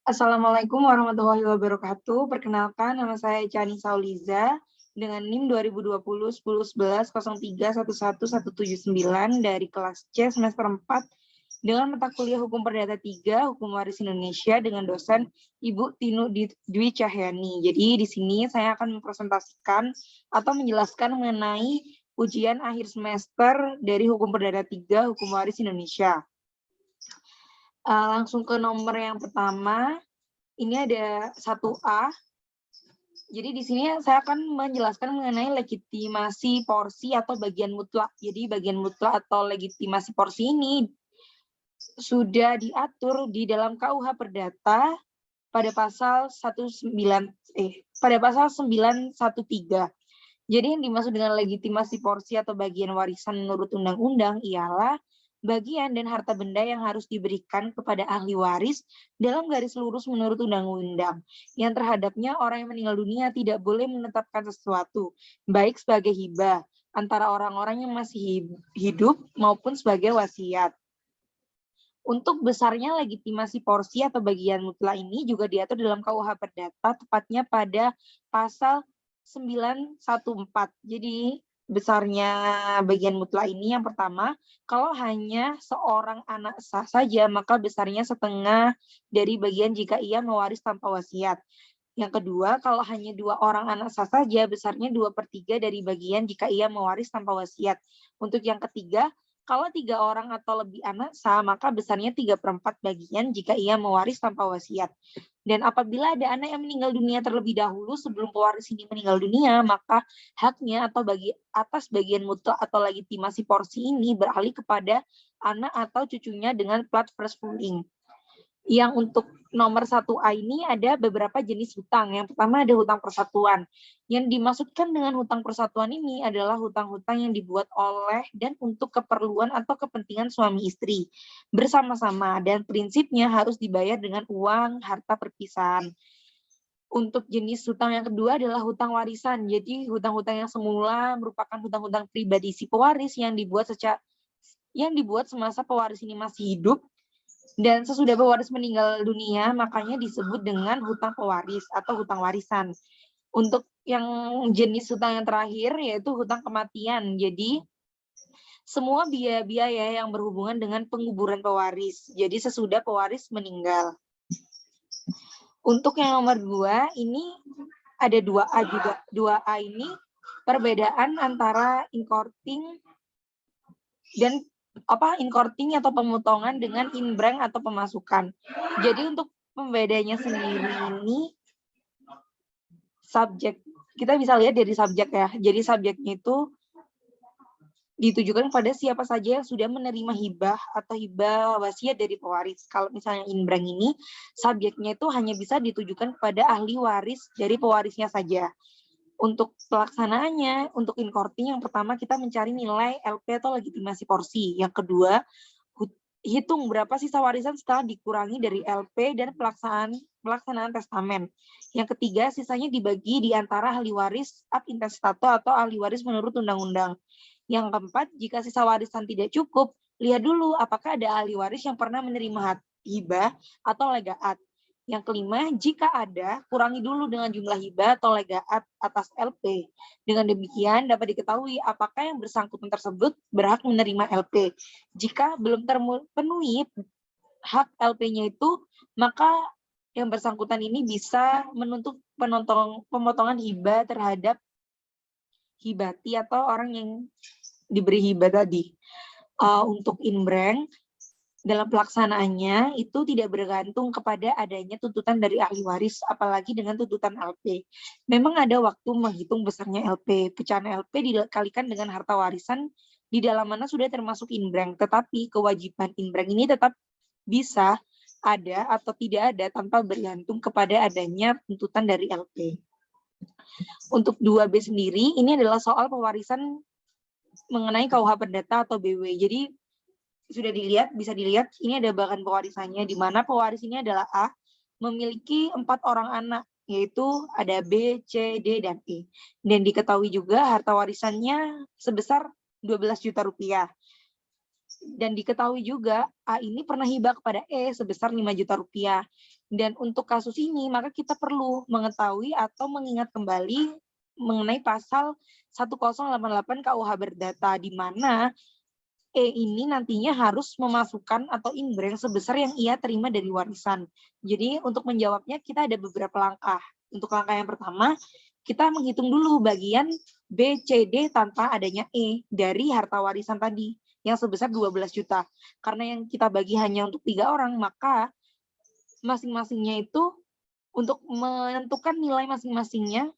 Assalamualaikum warahmatullahi wabarakatuh. Perkenalkan, nama saya Chani Sauliza dengan NIM 2020 10 11 03 11 179 dari kelas C semester 4 dengan mata kuliah Hukum Perdata 3, Hukum Waris Indonesia dengan dosen Ibu Tinu Dwi Cahyani. Jadi di sini saya akan mempresentasikan atau menjelaskan mengenai ujian akhir semester dari Hukum Perdata 3, Hukum Waris Indonesia. Langsung ke nomor yang pertama, ini ada 1A. Jadi di sini saya akan menjelaskan mengenai legitimasi porsi atau bagian mutlak. Jadi bagian mutlak atau legitimasi porsi ini sudah diatur di dalam KUH Perdata pada pasal 913. Jadi yang dimaksud dengan legitimasi porsi atau bagian warisan menurut undang-undang ialah bagian dan harta benda yang harus diberikan kepada ahli waris dalam garis lurus menurut undang-undang. Yang terhadapnya orang yang meninggal dunia tidak boleh menetapkan sesuatu, baik sebagai hibah antara orang-orang yang masih hidup maupun sebagai wasiat. Untuk besarnya legitimasi porsi atau bagian mutlak ini juga diatur dalam KUH Perdata, tepatnya pada pasal 914. Jadi besarnya bagian mutlak ini yang pertama, kalau hanya seorang anak sah saja, maka besarnya setengah dari bagian jika ia mewaris tanpa wasiat. Yang kedua, kalau hanya 2 orang anak sah saja, besarnya 2/3 dari bagian jika ia mewaris tanpa wasiat. Untuk yang ketiga, kalau 3 orang atau lebih anak sah, maka besarnya 3/4 bagian jika ia mewaris tanpa wasiat. Dan apabila ada anak yang meninggal dunia terlebih dahulu sebelum pewaris ini meninggal dunia, maka haknya atau atas bagian mutlak atau legitimasi porsi ini beralih kepada anak atau cucunya dengan plat first ruling. Yang untuk nomor 1A ini ada beberapa jenis hutang. Yang pertama ada hutang persatuan. Yang dimaksudkan dengan hutang persatuan ini adalah hutang-hutang yang dibuat oleh dan untuk keperluan atau kepentingan suami istri bersama-sama dan prinsipnya harus dibayar dengan uang harta perpisahan. Untuk jenis hutang yang kedua adalah hutang warisan. Jadi hutang-hutang yang semula merupakan hutang-hutang pribadi si pewaris yang dibuat semasa pewaris ini masih hidup dan sesudah pewaris meninggal dunia, makanya disebut dengan hutang pewaris atau hutang warisan. Untuk yang jenis hutang yang terakhir, yaitu hutang kematian. Jadi, semua biaya-biaya yang berhubungan dengan penguburan pewaris. Jadi, sesudah pewaris meninggal. Untuk yang nomor 2, ini ada 2A juga. 2A ini perbedaan antara inkorting dan inkorting atau pemotongan dengan inbreng atau pemasukan. Jadi untuk pembedanya sendiri ini subjek, kita bisa lihat dari subjek ya. Jadi subjeknya itu ditujukan pada siapa saja yang sudah menerima hibah atau hibah wasiat dari pewaris. Kalau misalnya inbreng ini subjeknya itu hanya bisa ditujukan kepada ahli waris dari pewarisnya saja. Untuk pelaksanaannya, untuk inkorting yang pertama kita mencari nilai LP atau legitimasi porsi. Yang kedua, hitung berapa sisa warisan setelah dikurangi dari LP dan pelaksanaan testamen. Yang ketiga, sisanya dibagi di antara ahli waris ab intestato atau ahli waris menurut undang-undang. Yang keempat, jika sisa warisan tidak cukup, lihat dulu apakah ada ahli waris yang pernah menerima hibah atau legaat. Yang kelima, jika ada, kurangi dulu dengan jumlah hibah atau legaat atas LP. Dengan demikian dapat diketahui apakah yang bersangkutan tersebut berhak menerima LP. Jika belum terpenuhi hak LP-nya itu, maka yang bersangkutan ini bisa menuntut pemotongan hibah terhadap hibati atau orang yang diberi hibah tadi. Untuk inbreng, dalam pelaksanaannya itu tidak bergantung kepada adanya tuntutan dari ahli waris, apalagi dengan tuntutan LP. Memang ada waktu menghitung besarnya LP. Pecahan LP dikalikan dengan harta warisan di dalam mana sudah termasuk inbreng, tetapi kewajiban inbreng ini tetap bisa ada atau tidak ada tanpa bergantung kepada adanya tuntutan dari LP. Untuk 2B sendiri, ini adalah soal pewarisan mengenai KUH Perdata atau BW. Jadi sudah bisa dilihat, ini ada bahan pewarisannya, di mana pewaris ini adalah A, memiliki 4 orang anak, yaitu ada B, C, D, dan E. Dan diketahui juga harta warisannya sebesar 12 juta rupiah. Dan diketahui juga A ini pernah hibah kepada E sebesar 5 juta rupiah. Dan untuk kasus ini maka kita perlu mengetahui atau mengingat kembali mengenai pasal 1088 KUH Berdata, di mana E ini nantinya harus memasukkan atau inbreng sebesar yang ia terima dari warisan. Jadi untuk menjawabnya kita ada beberapa langkah. Untuk langkah yang pertama, kita menghitung dulu bagian B, C, D tanpa adanya E dari harta warisan tadi yang sebesar 12 juta. Karena yang kita bagi hanya untuk 3 orang, maka masing-masingnya itu untuk menentukan nilai masing-masingnya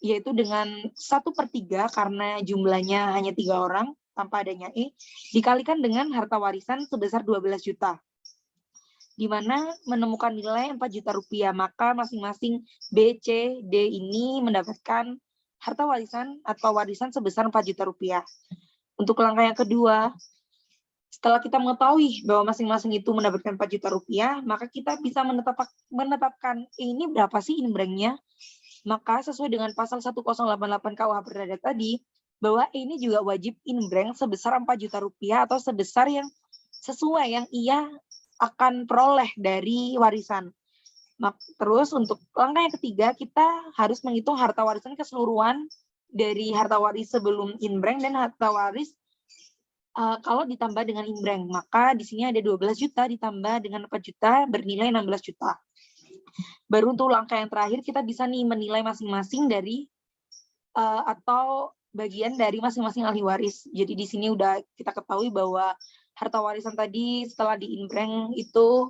yaitu dengan 1/3 karena jumlahnya hanya 3 orang tanpa adanya E, dikalikan dengan harta warisan sebesar 12 juta. Di mana menemukan nilai 4 juta rupiah, maka masing-masing B, C, D ini mendapatkan harta warisan atau warisan sebesar 4 juta rupiah. Untuk langkah yang kedua, setelah kita mengetahui bahwa masing-masing itu mendapatkan 4 juta rupiah, maka kita bisa menetapkan ini berapa sih inbrengnya. Maka sesuai dengan pasal 1088 KUH Perdata tadi, bahwa ini juga wajib inbreng sebesar 4 juta rupiah atau sebesar yang sesuai yang ia akan peroleh dari warisan. Terus untuk langkah yang ketiga, kita harus menghitung harta warisan keseluruhan dari harta waris sebelum inbreng dan harta waris kalau ditambah dengan inbreng. Maka di sini ada 12 juta ditambah dengan 4 juta bernilai 16 juta. Baru untuk langkah yang terakhir kita bisa nih menilai masing-masing dari atau bagian dari masing-masing ahli waris. Jadi di sini udah kita ketahui bahwa harta warisan tadi setelah diinbreng itu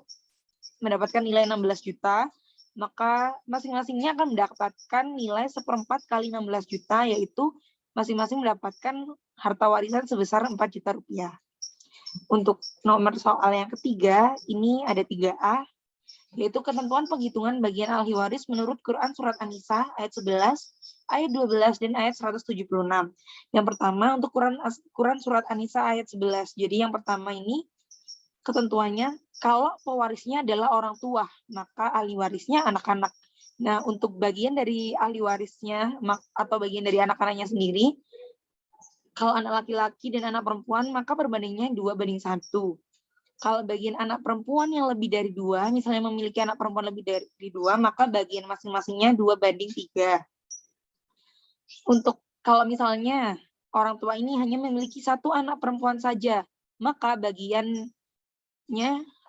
mendapatkan nilai 16 juta, maka masing-masingnya akan mendapatkan nilai 1/4 kali 16 juta, yaitu masing-masing mendapatkan harta warisan sebesar 4 juta rupiah. Untuk nomor soal yang ketiga, ini ada 3A, yaitu ketentuan penghitungan bagian ahli waris menurut Quran Surat An-Nisa ayat 11, ayat 12, dan ayat 176. Yang pertama untuk Quran Surat An-Nisa ayat 11. Jadi yang pertama ini ketentuannya, kalau pewarisnya adalah orang tua, maka ahli warisnya anak-anak. Nah, untuk bagian dari ahli warisnya atau bagian dari anak-anaknya sendiri, kalau anak laki-laki dan anak perempuan, maka perbandingannya 2:1. Kalau bagian anak perempuan yang lebih dari 2, misalnya memiliki anak perempuan lebih dari 2, maka bagian masing-masingnya 2:3. Untuk kalau misalnya orang tua ini hanya memiliki 1 anak perempuan saja, maka bagiannya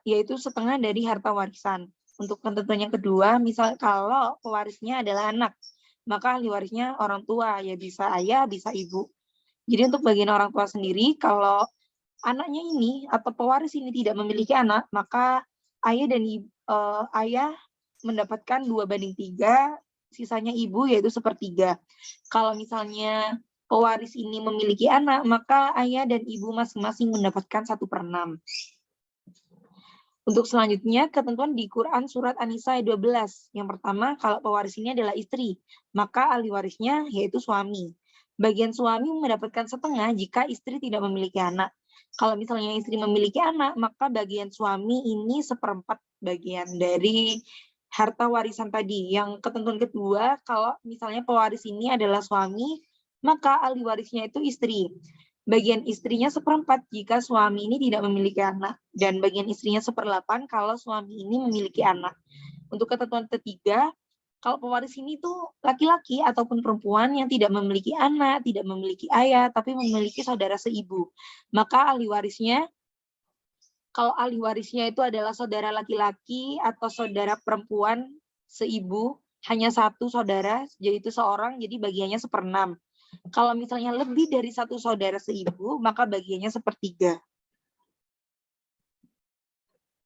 yaitu setengah dari harta warisan. Untuk ketentuan yang kedua, misal kalau pewarisnya adalah anak, maka ahli warisnya orang tua, ya bisa ayah, bisa ibu. Jadi untuk bagian orang tua sendiri, kalau anaknya ini atau pewaris ini tidak memiliki anak, maka ayah dan ayah mendapatkan 2:3, sisanya ibu yaitu 1/3. Kalau misalnya pewaris ini memiliki anak, maka ayah dan ibu masing-masing mendapatkan 1/6. Untuk selanjutnya, ketentuan di Quran Surat An-Nisa ayat 12. Yang pertama, kalau pewaris ini adalah istri, maka ahli warisnya yaitu suami. Bagian suami mendapatkan setengah jika istri tidak memiliki anak. Kalau misalnya istri memiliki anak, maka bagian suami ini 1/4 bagian dari harta warisan tadi. Yang ketentuan kedua, kalau misalnya pewaris ini adalah suami, maka ahli warisnya itu istri. Bagian istrinya 1/4 jika suami ini tidak memiliki anak, dan bagian istrinya 1/8 kalau suami ini memiliki anak. Untuk ketentuan ketiga, kalau pewaris ini tuh laki-laki ataupun perempuan yang tidak memiliki anak, tidak memiliki ayah, tapi memiliki saudara seibu, maka ahli warisnya, kalau ahli warisnya itu adalah saudara laki-laki atau saudara perempuan seibu, hanya 1 saudara, jadi itu seorang, jadi bagiannya 1/6. Kalau misalnya lebih dari 1 saudara seibu, maka bagiannya 1/3.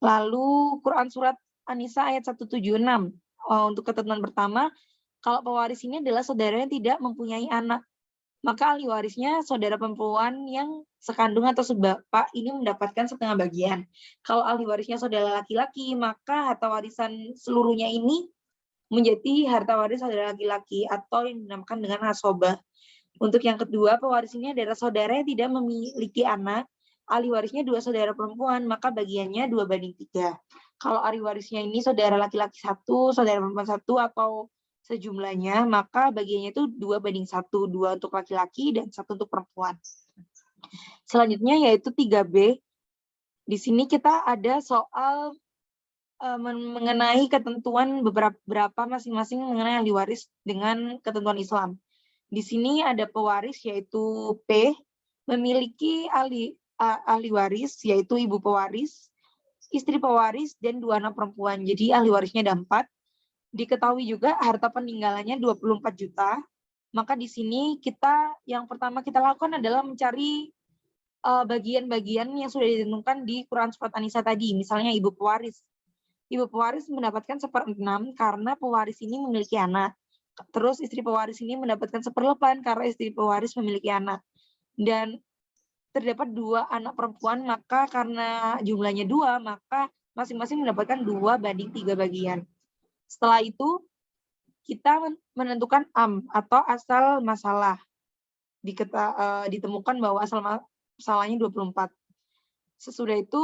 Lalu Quran Surat An-Nisa ayat 176. Untuk ketentuan pertama, kalau pewaris ini adalah saudara yang tidak mempunyai anak, maka ahli warisnya saudara perempuan yang sekandung atau sebapak ini mendapatkan setengah bagian. Kalau ahli warisnya saudara laki-laki, maka harta warisan seluruhnya ini menjadi harta waris saudara laki-laki atau yang dinamakan dengan asobah. Untuk yang kedua, pewaris ini adalah saudara yang tidak memiliki anak, ahli warisnya 2 saudara perempuan, maka bagiannya 2:3. Kalau ahli warisnya ini saudara laki-laki 1, saudara perempuan 1, atau sejumlahnya, maka bagiannya itu 2:1, 2 untuk laki-laki dan 1 untuk perempuan. Selanjutnya yaitu 3B. Di sini kita ada soal mengenai ketentuan beberapa masing-masing mengenai ahli waris dengan ketentuan Islam. Di sini ada pewaris yaitu P, memiliki ahli waris yaitu ibu pewaris, istri pewaris, dan 2 anak perempuan. Jadi ahli warisnya ada 4. Diketahui juga harta peninggalannya 24 juta. Maka di sini yang pertama kita lakukan adalah mencari bagian-bagian yang sudah ditentukan di Quran Surat An-Nisa tadi. Misalnya ibu pewaris. Ibu pewaris mendapatkan 1/6 karena pewaris ini memiliki anak. Terus istri pewaris ini mendapatkan 1/8 karena istri pewaris memiliki anak. Dan terdapat 2 anak perempuan, maka karena jumlahnya 2, maka masing-masing mendapatkan 2/3 bagian. Setelah itu, kita menentukan atau asal masalah. Ditemukan bahwa asal masalahnya 24. Sesudah itu,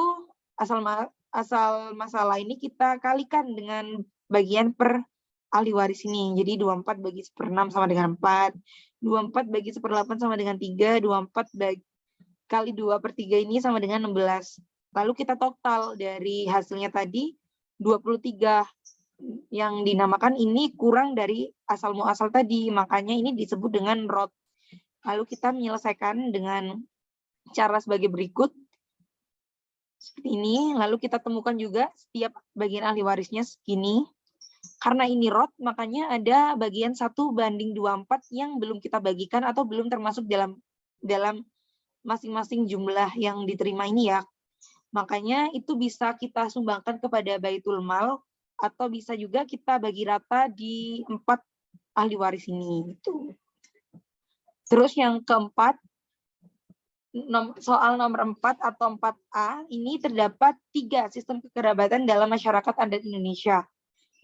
asal masalah ini kita kalikan dengan bagian per ahli waris ini. Jadi 24 bagi 1/6 sama dengan 4. 24 bagi 1/8 sama dengan 3. 24 kali 2/3 ini sama dengan 16. Lalu kita total dari hasilnya tadi 23. Yang dinamakan ini kurang dari asal muasal tadi. Makanya ini disebut dengan rot. Lalu kita menyelesaikan dengan cara sebagai berikut. Seperti ini. Lalu kita temukan juga setiap bagian ahli warisnya segini. Karena ini rot, makanya ada bagian 1/24 yang belum kita bagikan atau belum termasuk dalam masing-masing jumlah yang diterima ini ya. Makanya itu bisa kita sumbangkan kepada Baitul Mal atau bisa juga kita bagi rata di 4 ahli waris ini. Gitu. Terus yang keempat, soal nomor 4 atau 4A, ini terdapat 3 sistem kekerabatan dalam masyarakat adat Indonesia.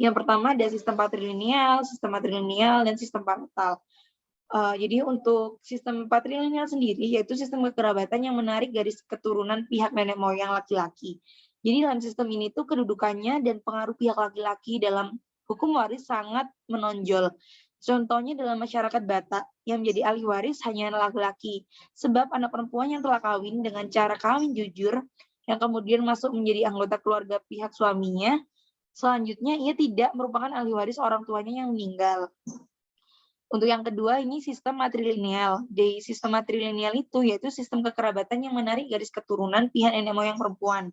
Yang pertama ada sistem patrilineal, dan sistem parental. Jadi untuk sistem patrilineal sendiri, yaitu sistem kekerabatan yang menarik garis keturunan pihak nenek moyang laki-laki. Jadi dalam sistem ini tuh kedudukannya dan pengaruh pihak laki-laki dalam hukum waris sangat menonjol. Contohnya dalam masyarakat Batak, yang menjadi ahli waris hanya laki-laki. Sebab anak perempuan yang telah kawin dengan cara kawin jujur, yang kemudian masuk menjadi anggota keluarga pihak suaminya, selanjutnya ia tidak merupakan ahli waris orang tuanya yang meninggal. Untuk yang kedua, ini sistem matrilineal. Di sistem matrilineal itu yaitu sistem kekerabatan yang menarik garis keturunan pihak nenek moyang perempuan.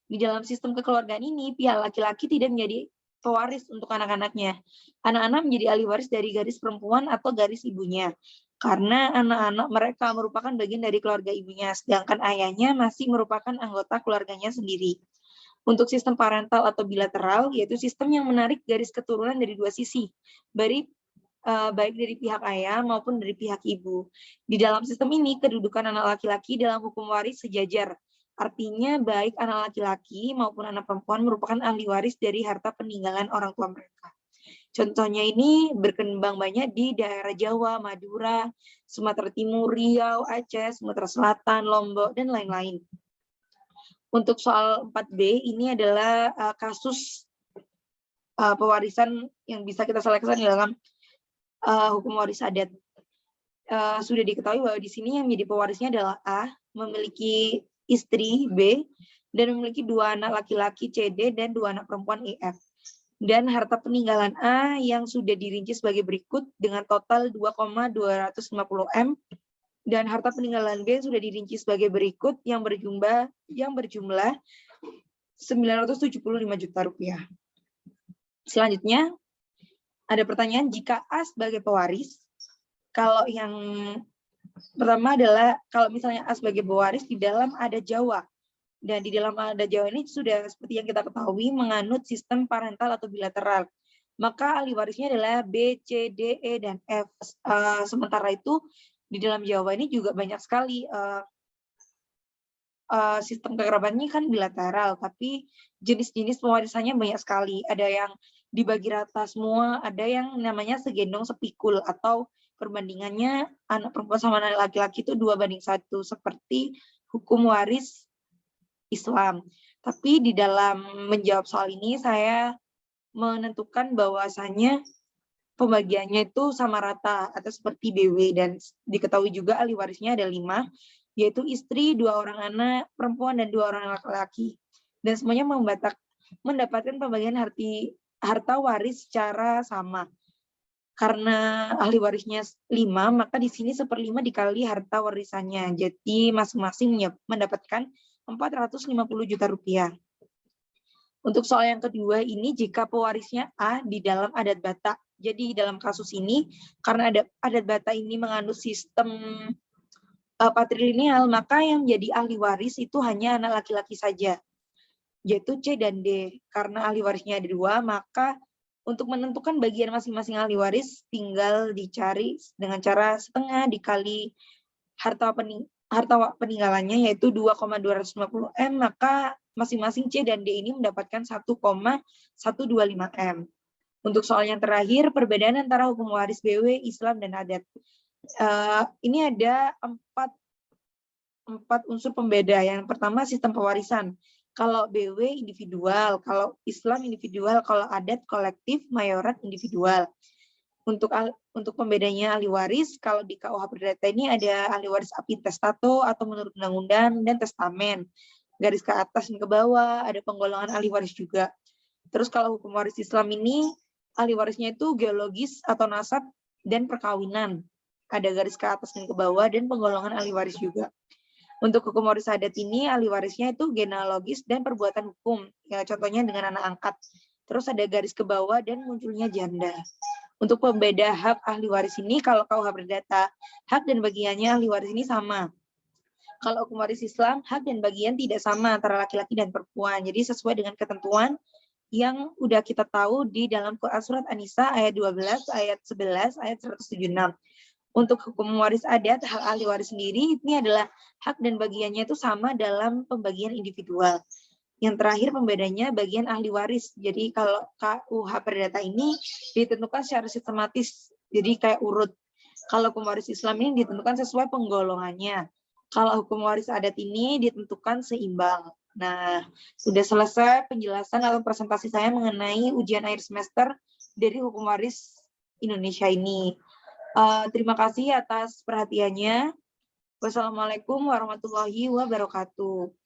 Di dalam sistem kekeluargaan ini, pihak laki-laki tidak menjadi pewaris untuk anak-anaknya. Anak-anak menjadi ahli waris dari garis perempuan atau garis ibunya. Karena anak-anak mereka merupakan bagian dari keluarga ibunya, sedangkan ayahnya masih merupakan anggota keluarganya sendiri. Untuk sistem parental atau bilateral, yaitu sistem yang menarik garis keturunan dari 2 sisi, baik dari pihak ayah maupun dari pihak ibu. Di dalam sistem ini, kedudukan anak laki-laki dalam hukum waris sejajar. Artinya baik anak laki-laki maupun anak perempuan merupakan ahli waris dari harta peninggalan orang tua mereka. Contohnya ini berkembang banyak di daerah Jawa, Madura, Sumatera Timur, Riau, Aceh, Sumatera Selatan, Lombok, dan lain-lain. Untuk soal 4B, ini adalah kasus pewarisan yang bisa kita selesaikan dalam hukum waris adat. Sudah diketahui bahwa di sini yang menjadi pewarisnya adalah A, memiliki istri B, dan memiliki 2 anak laki-laki CD dan 2 anak perempuan EF. Dan harta peninggalan A yang sudah dirinci sebagai berikut dengan total 2,250 M, dan harta peninggalan B sudah dirinci sebagai berikut yang berjumlah 975 juta rupiah. Selanjutnya, ada pertanyaan, jika A sebagai pewaris, kalau yang pertama adalah kalau misalnya A sebagai pewaris di dalam adat Jawa, dan di dalam adat Jawa ini sudah seperti yang kita ketahui menganut sistem parental atau bilateral, maka ahli warisnya adalah B, C, D, E, dan F. Sementara itu di dalam Jawa ini juga banyak sekali sistem kekerabatannya kan bilateral, tapi jenis-jenis pewarisannya banyak sekali. Ada yang dibagi rata semua, ada yang namanya segendong sepikul, atau perbandingannya anak perempuan sama anak laki-laki itu 2:1, seperti hukum waris Islam. Tapi di dalam menjawab soal ini, saya menentukan bahwasannya pembagiannya itu sama rata, atau seperti BW, dan diketahui juga ahli warisnya ada 5. yaitu istri, 2 orang anak perempuan, dan 2 orang laki-laki. Dan semuanya mendapatkan pembagian harta waris secara sama. Karena ahli warisnya 5, maka di sini 1/5 dikali harta warisannya. Jadi masing-masing mendapatkan 450 juta rupiah. Untuk soal yang kedua ini, jika pewarisnya A di dalam adat Batak. Jadi dalam kasus ini, karena adat Batak ini mengandung sistem patrilineal, maka yang menjadi ahli waris itu hanya anak laki-laki saja, yaitu C dan D. Karena ahli warisnya ada 2, maka untuk menentukan bagian masing-masing ahli waris tinggal dicari dengan cara setengah dikali harta peninggalannya, yaitu 2,250 M, maka masing-masing C dan D ini mendapatkan 1,125 M. Untuk soal yang terakhir, perbedaan antara hukum waris BW, Islam, dan adat. Ini ada empat unsur pembeda. Yang pertama, sistem pewarisan. Kalau BW individual, kalau Islam individual, kalau adat kolektif, mayorat individual. Untuk pembedanya ahli waris, kalau di KUH Perdata ini ada ahli waris apintestato atau menurut undang-undang dan testamen. Garis ke atas dan ke bawah, ada penggolongan ahli waris juga. Terus kalau hukum waris Islam ini, ahli warisnya itu geologis atau nasab dan perkawinan. Ada garis ke atas dan ke bawah dan penggolongan ahli waris juga. Untuk hukum waris adat ini, ahli warisnya itu genealogis dan perbuatan hukum. Ya, contohnya dengan anak angkat. Terus ada garis ke bawah dan munculnya janda. Untuk pembeda hak ahli waris ini, kalau KUH Perdata, hak dan bagiannya ahli waris ini sama. Kalau hukum waris Islam, hak dan bagian tidak sama antara laki-laki dan perempuan. Jadi sesuai dengan ketentuan yang udah kita tahu di dalam Quran Surat An-Nisa ayat 12, ayat 11, ayat 176. Untuk hukum waris adat, hak ahli waris sendiri, ini adalah hak dan bagiannya itu sama dalam pembagian individual. Yang terakhir pembedanya bagian ahli waris. Jadi kalau KUH Perdata ini ditentukan secara sistematis, jadi kayak urut. Kalau hukum waris Islam ini ditentukan sesuai penggolongannya. Kalau hukum waris adat ini ditentukan seimbang. Nah, sudah selesai penjelasan atau presentasi saya mengenai ujian akhir semester dari hukum waris Indonesia ini. Terima kasih atas perhatiannya. Wassalamualaikum warahmatullahi wabarakatuh.